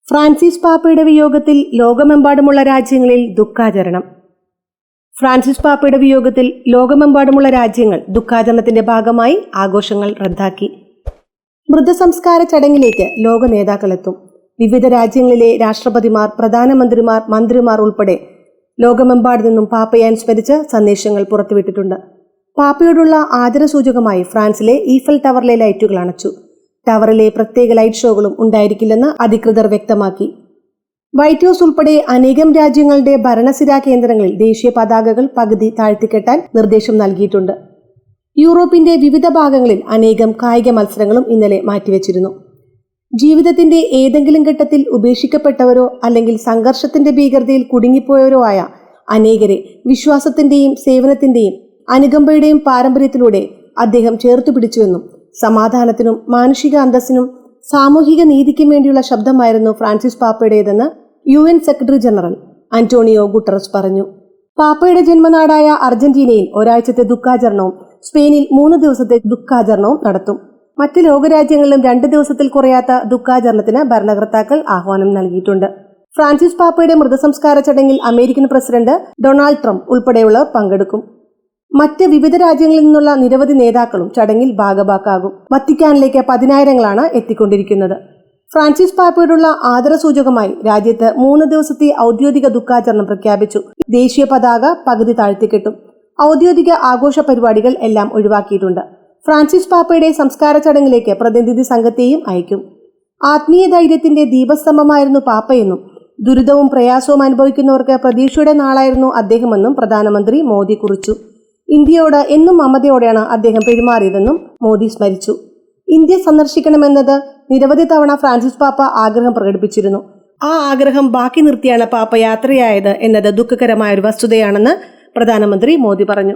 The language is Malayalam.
ഫ്രാൻസിസ് പാപ്പയുടെ വിയോഗത്തിൽ ലോകമെമ്പാടുമുള്ള രാജ്യങ്ങളിൽ ദുഃഖാചരണം. ഫ്രാൻസിസ് പാപ്പയുടെ വിയോഗത്തിൽ ലോകമെമ്പാടുമുള്ള രാജ്യങ്ങൾ ദുഃഖാചരണത്തിന്റെ ഭാഗമായി ആഘോഷങ്ങൾ റദ്ദാക്കി. മൃതസംസ്കാര ചടങ്ങിലേക്ക് ലോക നേതാക്കളെത്തും. വിവിധ രാജ്യങ്ങളിലെ രാഷ്ട്രപതിമാർ, പ്രധാനമന്ത്രിമാർ, മന്ത്രിമാർ ഉൾപ്പെടെ ലോകമെമ്പാടു നിന്നും പാപ്പയെ അനുസ്മരിച്ച് സന്ദേശങ്ങൾ പുറത്തുവിട്ടിട്ടുണ്ട്. പാപ്പയോടുള്ള ആദരസൂചകമായി ഫ്രാൻസിലെ ഈഫൽ ടവറിലെ ലൈറ്റുകൾ അണച്ചു. ടവറിലെ പ്രത്യേക ലൈറ്റ് ഷോകളും ഉണ്ടായിരിക്കില്ലെന്ന് അധികൃതർ വ്യക്തമാക്കി. വൈറ്റ് ഹൌസ് ഉൾപ്പെടെ അനേകം രാജ്യങ്ങളുടെ ഭരണസിരാ കേന്ദ്രങ്ങളിൽ ദേശീയ പതാകകൾ പകുതി താഴ്ത്തിക്കെട്ടാൻ നിർദ്ദേശം നൽകിയിട്ടുണ്ട്. യൂറോപ്പിന്റെ വിവിധ ഭാഗങ്ങളിൽ അനേകം കായിക മത്സരങ്ങളും ഇന്നലെ മാറ്റിവെച്ചിരുന്നു. ജീവിതത്തിന്റെ ഏതെങ്കിലും ഘട്ടത്തിൽ ഉപേക്ഷിക്കപ്പെട്ടവരോ അല്ലെങ്കിൽ സംഘർഷത്തിന്റെ ഭീകരതയിൽ കുടുങ്ങിപ്പോയവരോ ആയ അനേകരെ വിശ്വാസത്തിന്റെയും സേവനത്തിന്റെയും അനുകമ്പയുടെയും പാരമ്പര്യത്തിലൂടെ അദ്ദേഹം ചേർത്തുപിടിച്ചുവെന്നും സമാധാനത്തിനും മാനുഷിക അന്തസ്സിനും സാമൂഹിക നീതിക്കും വേണ്ടിയുള്ള ശബ്ദമായിരുന്നു ഫ്രാൻസിസ് പാപ്പയുടേതെന്ന് UN secretary general Antonio Guterres പറഞ്ഞു. പാപ്പയുടെ ജന്മനാടായ അർജന്റീനയിൽ ഒരാഴ്ചത്തെ ദുഃഖാചരണവും സ്പെയിനിൽ 3 ദിവസത്തെ ദുഃഖാചരണവും നടത്തും. മറ്റ് ലോകരാജ്യങ്ങളിലും 2 ദിവസത്തിൽ കുറയാത്ത ദുഃഖാചരണത്തിന് ഭരണകർത്താക്കൾ ആഹ്വാനം നൽകിയിട്ടുണ്ട്. ഫ്രാൻസിസ് പാപ്പയുടെ മൃതസംസ്കാര ചടങ്ങിൽ അമേരിക്കൻ പ്രസിഡന്റ് ഡൊണാൾഡ് ട്രംപ് ഉൾപ്പെടെയുള്ളവർ പങ്കെടുക്കും. മറ്റ് വിവിധ രാജ്യങ്ങളിൽ നിന്നുള്ള നിരവധി നേതാക്കളും ചടങ്ങിൽ ഭാഗഭാക്കാകും. വത്തിക്കാനിലേക്ക് 10,000ങ്ങളാണ് എത്തിക്കൊണ്ടിരിക്കുന്നത്. ഫ്രാൻസിസ് പാപ്പയോടുള്ള ആദരസൂചകമായി രാജ്യത്ത് 3 ദിവസത്തെ ഔദ്യോഗിക ദുഃഖാചരണം പ്രഖ്യാപിച്ചു. ദേശീയ പതാക പകുതി താഴ്ത്തിക്കെട്ടും. ഔദ്യോഗിക ആഘോഷ പരിപാടികൾ എല്ലാം ഒഴിവാക്കിയിട്ടുണ്ട്. ഫ്രാൻസിസ് പാപ്പയുടെ സംസ്കാര ചടങ്ങിലേക്ക് പ്രതിനിധി സംഘത്തെയും അയക്കും. ആത്മീയ ധൈര്യത്തിന്റെ ദീപസ്തംഭമായിരുന്നു പാപ്പയെന്നും ദുരിതവും പ്രയാസവും അനുഭവിക്കുന്നവർക്ക് പ്രതീക്ഷയുടെ നാളായിരുന്നു അദ്ദേഹമെന്നും പ്രധാനമന്ത്രി മോദി കുറിച്ചു. ഇന്ത്യയോട് എന്നും മമതയോടെയാണ് അദ്ദേഹം പെരുമാറിയതെന്നും മോദി സ്മരിച്ചു. ഇന്ത്യ സന്ദർശിക്കണമെന്നത് നിരവധി തവണ ഫ്രാൻസിസ് പാപ്പ ആഗ്രഹം പ്രകടിപ്പിച്ചിരുന്നു. ആ ആഗ്രഹം ബാക്കി നിർത്തിയാണ് പാപ്പ യാത്രയായത് എന്നത് ദുഃഖകരമായ ഒരു വസ്തുതയാണെന്ന് പ്രധാനമന്ത്രി മോദി പറഞ്ഞു.